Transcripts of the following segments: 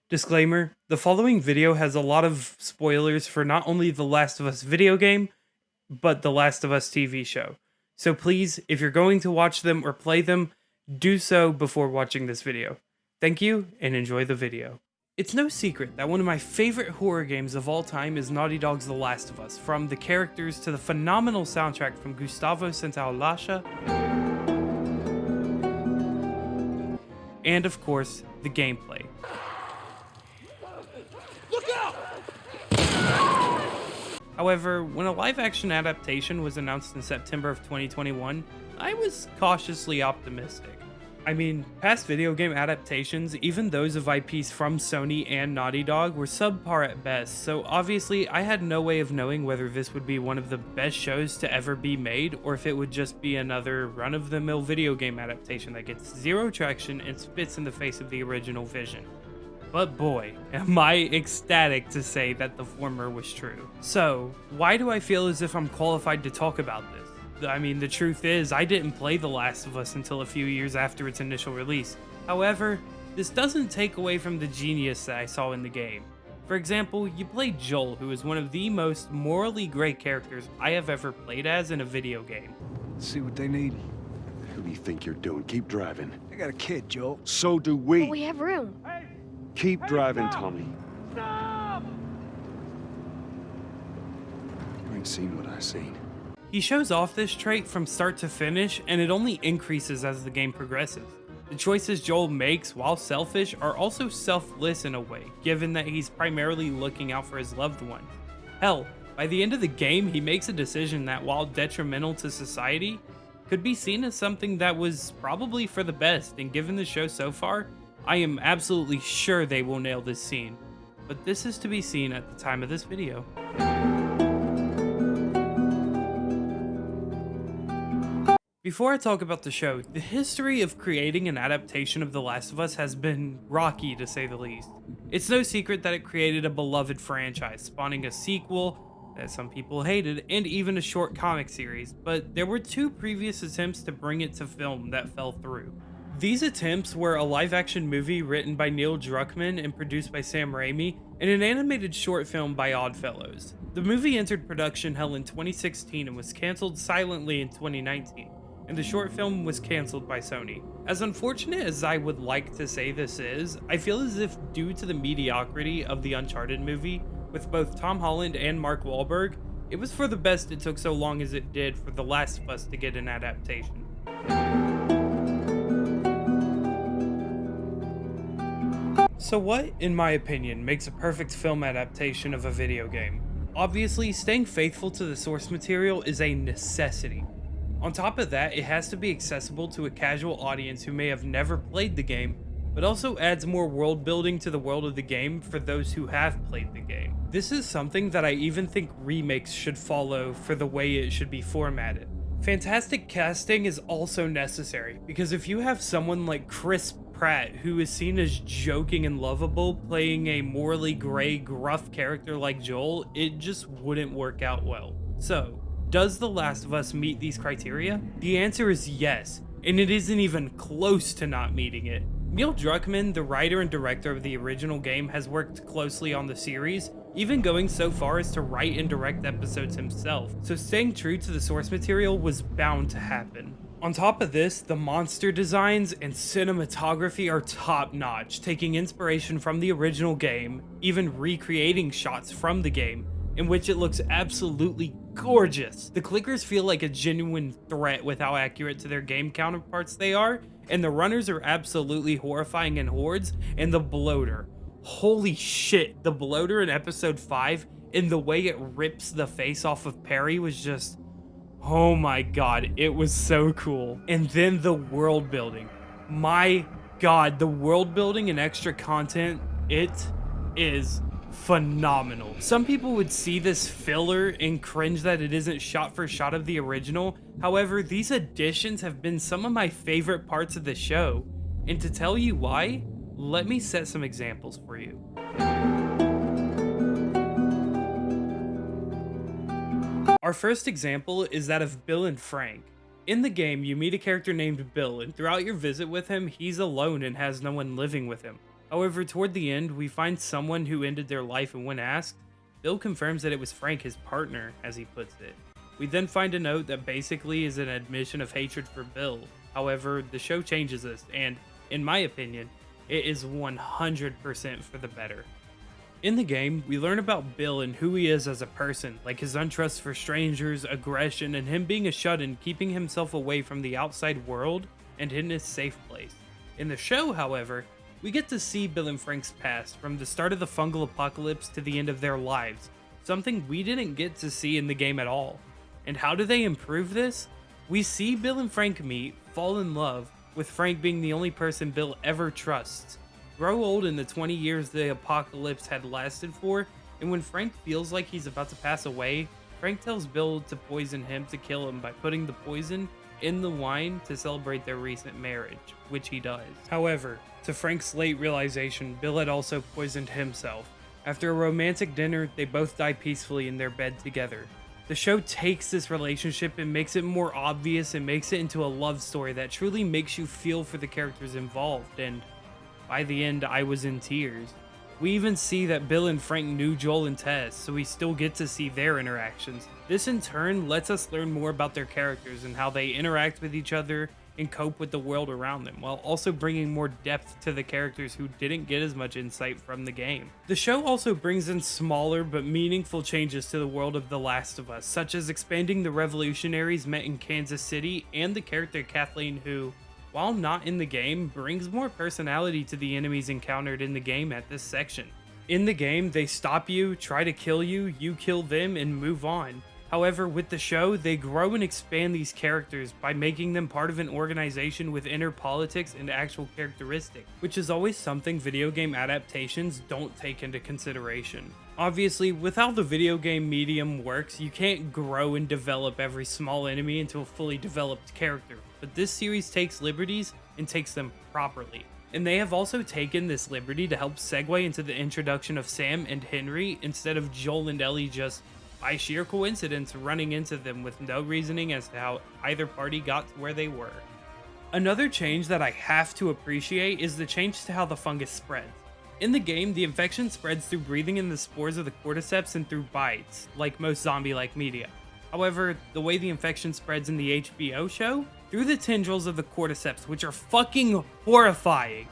Disclaimer, the following video has a lot of spoilers for not only The Last of Us video game, but The Last of Us TV show. So please, if you're going to watch them or play them, do so before watching this video. Thank you, and enjoy the video. It's no secret that one of my favorite horror games of all time is Naughty Dog's The Last of Us, from the characters to the phenomenal soundtrack from Gustavo Santaolalla, and of course, the gameplay. However, when a live-action adaptation was announced in September of 2021, I was cautiously optimistic. I mean, past video game adaptations, even those of IPs from Sony and Naughty Dog, were subpar at best, so obviously I had no way of knowing whether this would be one of the best shows to ever be made, or if it would just be another run-of-the-mill video game adaptation that gets zero traction and spits in the face of the original vision. But boy, am I ecstatic to say that the former was true. So, why do I feel as if I'm qualified to talk about this? I mean, the truth is, I didn't play The Last of Us until a few years after its initial release. However, this doesn't take away from the genius that I saw in the game. For example, you play Joel, who is one of the most morally great characters I have ever played as in a video game. Let's see what they need. Who do you think you're doing? Keep driving. I got a kid, Joel. So do we. But we have room. Keep driving, Tommy. You ain't seen what I seen. He shows off this trait from start to finish, and it only increases as the game progresses. The choices Joel makes, while selfish, are also selfless in a way, given that he's primarily looking out for his loved ones. Hell, by the end of the game, he makes a decision that, while detrimental to society, could be seen as something that was probably for the best, and given the show so far, I am absolutely sure they will nail this scene. But this is to be seen at the time of this video. Before I talk about the show, the history of creating an adaptation of The Last of Us has been rocky, to say the least. It's no secret that it created a beloved franchise, spawning a sequel that some people hated, and even a short comic series, but there were two previous attempts to bring it to film that fell through. These attempts were a live-action movie written by Neil Druckmann and produced by Sam Raimi, and an animated short film by Oddfellows. The movie entered production hell in 2016 and was cancelled silently in 2019. And the short film was cancelled by Sony. As unfortunate as I would like to say this is, I feel as if due to the mediocrity of the Uncharted movie, with both Tom Holland and Mark Wahlberg, it was for the best it took so long as it did for The Last of Us to get an adaptation. So what, in my opinion, makes a perfect film adaptation of a video game? Obviously, staying faithful to the source material is a necessity. On top of that, it has to be accessible to a casual audience who may have never played the game, but also adds more world building to the world of the game for those who have played the game. This is something that I even think remakes should follow for the way it should be formatted. Fantastic casting is also necessary, because if you have someone like Chris Pratt, who is seen as joking and lovable, playing a morally gray, gruff character like Joel, it just wouldn't work out well. So, does The Last of Us meet these criteria? The answer is yes, and it isn't even close to not meeting it. Neil Druckmann, the writer and director of the original game, has worked closely on the series, even going so far as to write and direct episodes himself, so staying true to the source material was bound to happen. On top of this, the monster designs and cinematography are top-notch, taking inspiration from the original game, even recreating shots from the game, in which it looks absolutely gorgeous. The clickers feel like a genuine threat with how accurate to their game counterparts they are, and the runners are absolutely horrifying in hordes, and the bloater. Holy shit, the bloater in episode 5 and the way it rips the face off of Perry was just, oh my god, it was so cool. And then the world building. My god, the world building and extra content, it is phenomenal. Some people would see this filler and cringe that it isn't shot for shot of the original. However, these additions have been some of my favorite parts of the show. And to tell you why, let me set some examples for you. Our first example is that of Bill and Frank. In the game, you meet a character named Bill, and throughout your visit with him, he's alone and has no one living with him. However, toward the end, we find someone who ended their life, and when asked, Bill confirms that it was Frank, his partner, as he puts it. We then find a note that basically is an admission of hatred for Bill. However, the show changes this, and, in my opinion, it is 100% for the better. In the game, we learn about Bill and who he is as a person, like his untrust for strangers, aggression, and him being a shut-in, keeping himself away from the outside world and in his safe place. In the show, however, we get to see Bill and Frank's past, from the start of the fungal apocalypse to the end of their lives, something we didn't get to see in the game at all. And how do they improve this? We see Bill and Frank meet, fall in love, with Frank being the only person Bill ever trusts, grow old in the 20 years the apocalypse had lasted for, and when Frank feels like he's about to pass away, Frank tells Bill to poison him to kill him by putting the poison in the wine to celebrate their recent marriage, which he does. However, to Frank's late realization, Bill had also poisoned himself. After a romantic dinner, they both die peacefully in their bed together. The show takes this relationship and makes it more obvious and makes it into a love story that truly makes you feel for the characters involved, and by the end, I was in tears. We even see that Bill and Frank knew Joel and Tess, so we still get to see their interactions. This in turn lets us learn more about their characters and how they interact with each other and cope with the world around them, while also bringing more depth to the characters who didn't get as much insight from the game. The show also brings in smaller but meaningful changes to the world of The Last of Us, such as expanding the revolutionaries met in Kansas City and the character Kathleen, who, while not in the game, brings more personality to the enemies encountered in the game at this section. In the game, they stop you, try to kill you, you kill them, and move on. However, with the show, they grow and expand these characters by making them part of an organization with inner politics and actual characteristics, which is always something video game adaptations don't take into consideration. Obviously, with how the video game medium works, you can't grow and develop every small enemy into a fully developed character, but this series takes liberties and takes them properly. And they have also taken this liberty to help segue into the introduction of Sam and Henry instead of Joel and Ellie just, by sheer coincidence, running into them with no reasoning as to how either party got to where they were. Another change that I have to appreciate is the change to how the fungus spreads. In the game, the infection spreads through breathing in the spores of the cordyceps and through bites, like most zombie-like media. However, the way the infection spreads in the HBO show, through the tendrils of the cordyceps, which are fucking horrifying.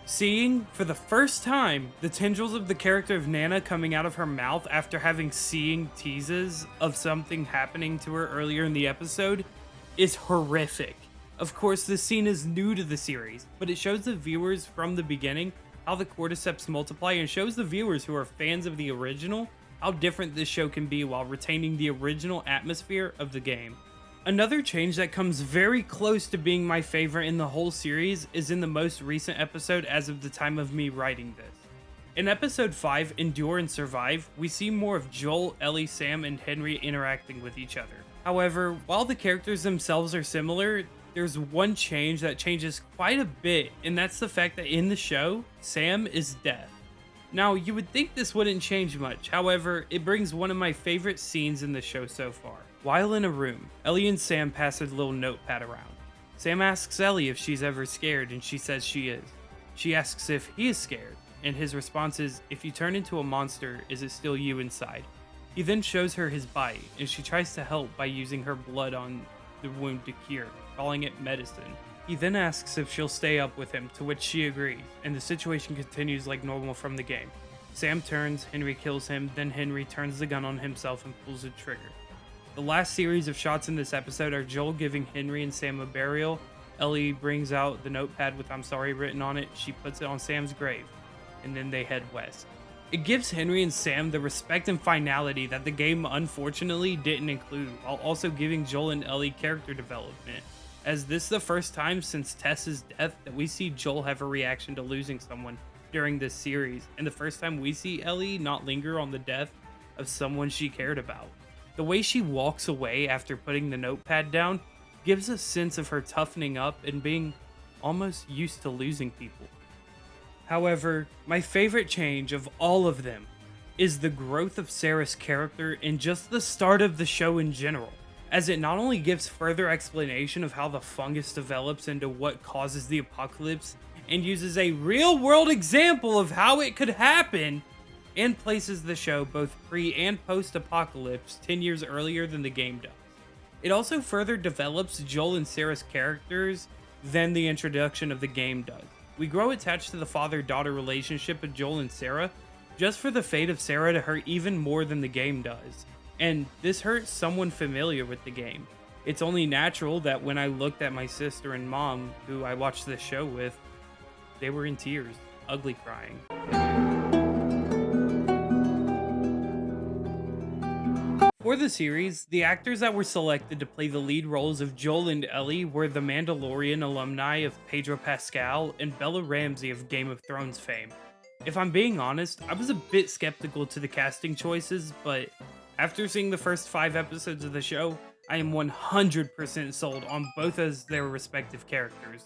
Seeing, for the first time, the tendrils of the character of Nana coming out of her mouth after having seeing teases of something happening to her earlier in the episode is horrific. Of course, this scene is new to the series, but it shows the viewers from the beginning how the cordyceps multiply and shows the viewers who are fans of the original how different this show can be while retaining the original atmosphere of the game. Another change that comes very close to being my favorite in the whole series is in the most recent episode as of the time of me writing this. In episode 5, Endure and Survive, we see more of Joel, Ellie, Sam, and Henry interacting with each other. However, while the characters themselves are similar, there's one change that changes quite a bit, and that's the fact that in the show, Sam is deaf. Now, you would think this wouldn't change much, however, it brings one of my favorite scenes in the show so far. While in a room, Ellie and Sam pass a little notepad around. Sam asks Ellie if she's ever scared, and she says she is. She asks if he is scared, and his response is, if you turn into a monster, is it still you inside? He then shows her his bite, and she tries to help by using her blood on the wound to cure, calling it medicine. He then asks if she'll stay up with him, to which she agrees, and the situation continues like normal from the game. Sam turns, Henry kills him, then Henry turns the gun on himself and pulls the trigger. The last series of shots in this episode are Joel giving Henry and Sam a burial. Ellie brings out the notepad with "I'm sorry" written on it, she puts it on Sam's grave, and then they head west. It gives Henry and Sam the respect and finality that the game unfortunately didn't include, while also giving Joel and Ellie character development, as this is the first time since Tess's death that we see Joel have a reaction to losing someone during this series, and the first time we see Ellie not linger on the death of someone she cared about. The way she walks away after putting the notepad down gives a sense of her toughening up and being almost used to losing people. However, my favorite change of all of them is the growth of Sarah's character and just the start of the show in general, as it not only gives further explanation of how the fungus develops into what causes the apocalypse and uses a real-world example of how it could happen, and places the show both pre- and post-apocalypse 10 years earlier than the game does. It also further develops Joel and Sarah's characters than the introduction of the game does. We grow attached to the father-daughter relationship of Joel and Sarah just for the fate of Sarah to hurt even more than the game does. And this hurts someone familiar with the game. It's only natural that when I looked at my sister and mom, who I watched this show with, they were in tears, ugly crying. For the series, the actors that were selected to play the lead roles of Joel and Ellie were the Mandalorian alumni of Pedro Pascal and Bella Ramsey of Game of Thrones fame. If I'm being honest, I was a bit skeptical to the casting choices, but after seeing the first 5 episodes of the show, I am 100% sold on both as their respective characters.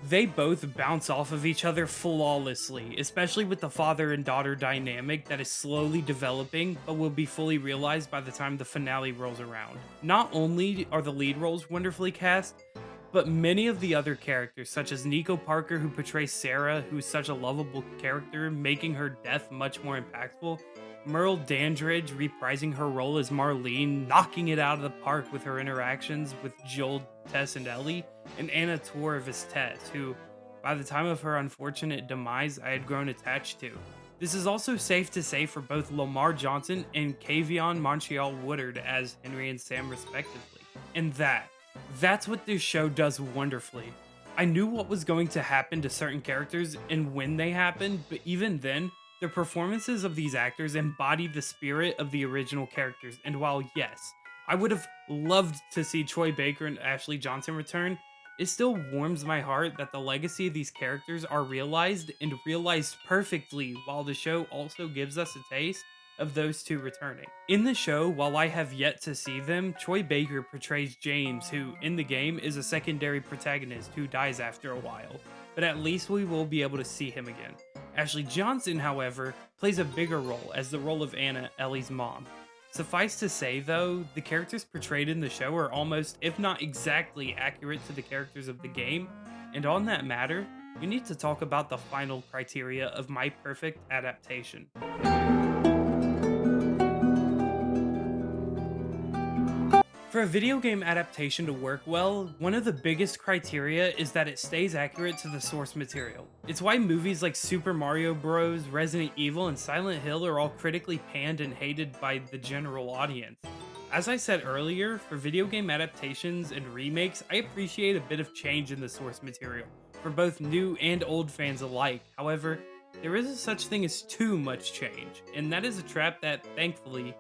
They both bounce off of each other flawlessly, especially with the father and daughter dynamic that is slowly developing, but will be fully realized by the time the finale rolls around. Not only are the lead roles wonderfully cast, but many of the other characters, such as Nico Parker, who portrays Sarah, who's such a lovable character, making her death much more impactful, Merle Dandridge reprising her role as Marlene, knocking it out of the park with her interactions with Joel, Tess, and Ellie, and Anna Torv as Tess, who, by the time of her unfortunate demise, I had grown attached to. This is also safe to say for both Lamar Johnson and Kavion Montreal Woodard as Henry and Sam respectively. And that's what this show does wonderfully. I knew what was going to happen to certain characters and when they happened, but even then, the performances of these actors embodied the spirit of the original characters, and while yes, I would have loved to see Troy Baker and Ashley Johnson return, it still warms my heart that the legacy of these characters are realized and realized perfectly, while the show also gives us a taste of those two returning. In the show, while I have yet to see them, Troy Baker portrays James, who in the game is a secondary protagonist who dies after a while, but at least we will be able to see him again. Ashley Johnson, however, plays a bigger role as the role of Anna, Ellie's mom. Suffice to say though, the characters portrayed in the show are almost, if not exactly, accurate to the characters of the game, and on that matter, we need to talk about the final criteria of my perfect adaptation. For a video game adaptation to work well, one of the biggest criteria is that it stays accurate to the source material. It's why movies like Super Mario Bros., Resident Evil, and Silent Hill are all critically panned and hated by the general audience. As I said earlier, for video game adaptations and remakes, I appreciate a bit of change in the source material, for both new and old fans alike. However, there is a such thing as too much change, and that is a trap that, thankfully,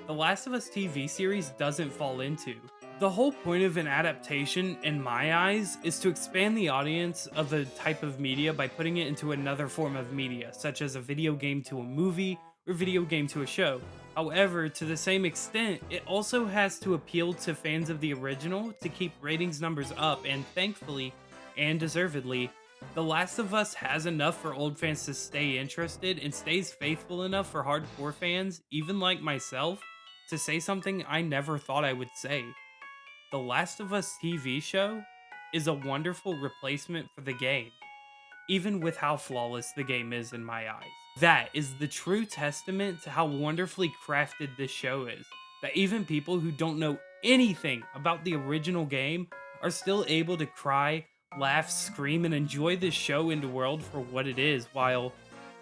The Last of Us TV series doesn't fall into. The whole point of an adaptation, in my eyes, is to expand the audience of a type of media by putting it into another form of media, such as a video game to a movie or video game to a show. However, to the same extent, it also has to appeal to fans of the original to keep ratings numbers up, and thankfully, and deservedly, The Last of Us has enough for old fans to stay interested and stays faithful enough for hardcore fans, even like myself, to say something I never thought I would say. The Last of Us TV show is a wonderful replacement for the game, even with how flawless the game is in my eyes. That is the true testament to how wonderfully crafted this show is, that even people who don't know anything about the original game are still able to cry, laugh, scream, and enjoy this show and world for what it is, while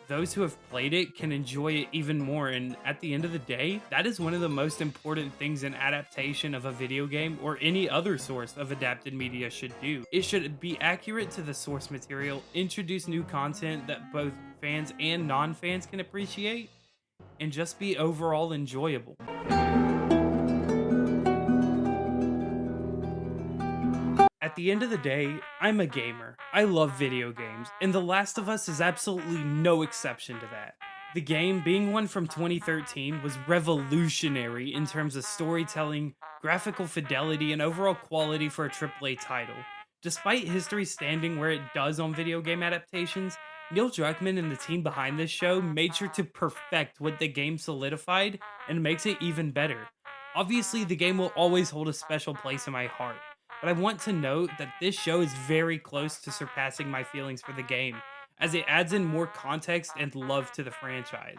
those who have played it can enjoy it even more. And at the end of the day, that is one of the most important things an adaptation of a video game or any other source of adapted media should do. It should be accurate to the source material, introduce new content that both fans and non-fans can appreciate, and just be overall enjoyable. At the end of the day, I'm a gamer. I love video games, and The Last of Us is absolutely no exception to that. The game, being one from 2013, was revolutionary in terms of storytelling, graphical fidelity, and overall quality for a AAA title. Despite history standing where it does on video game adaptations, Neil Druckmann and the team behind this show made sure to perfect what the game solidified and makes it even better. Obviously, the game will always hold a special place in my heart, but I want to note that this show is very close to surpassing my feelings for the game, as it adds in more context and love to the franchise.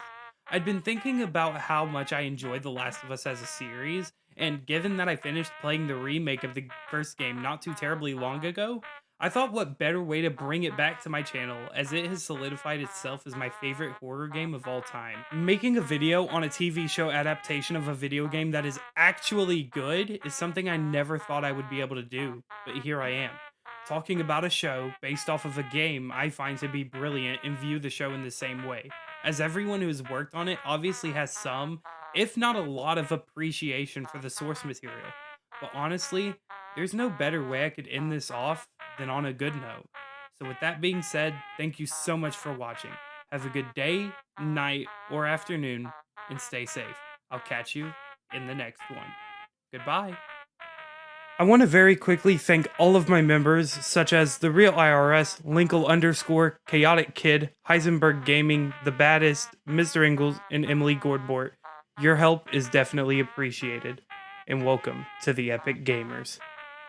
I'd been thinking about how much I enjoyed The Last of Us as a series, and given that I finished playing the remake of the first game not too terribly long ago, I thought what better way to bring it back to my channel, as it has solidified itself as my favorite horror game of all time. Making a video on a TV show adaptation of a video game that is actually good is something I never thought I would be able to do, but here I am. Talking about a show based off of a game I find to be brilliant and view the show in the same way, as everyone who has worked on it obviously has some, if not a lot of appreciation for the source material. But honestly, there's no better way I could end this off than on a good note. So, with that being said, thank you so much for watching. Have a good day, night, or afternoon, and stay safe. I'll catch you in the next one. Goodbye. I want to very quickly thank all of my members, such as The Real IRS, Linkle _, Chaotic Kid, Heisenberg Gaming, The Baddest, Mr. Ingalls, and Emily Gordbort. Your help is definitely appreciated. And welcome to the Epic Gamers.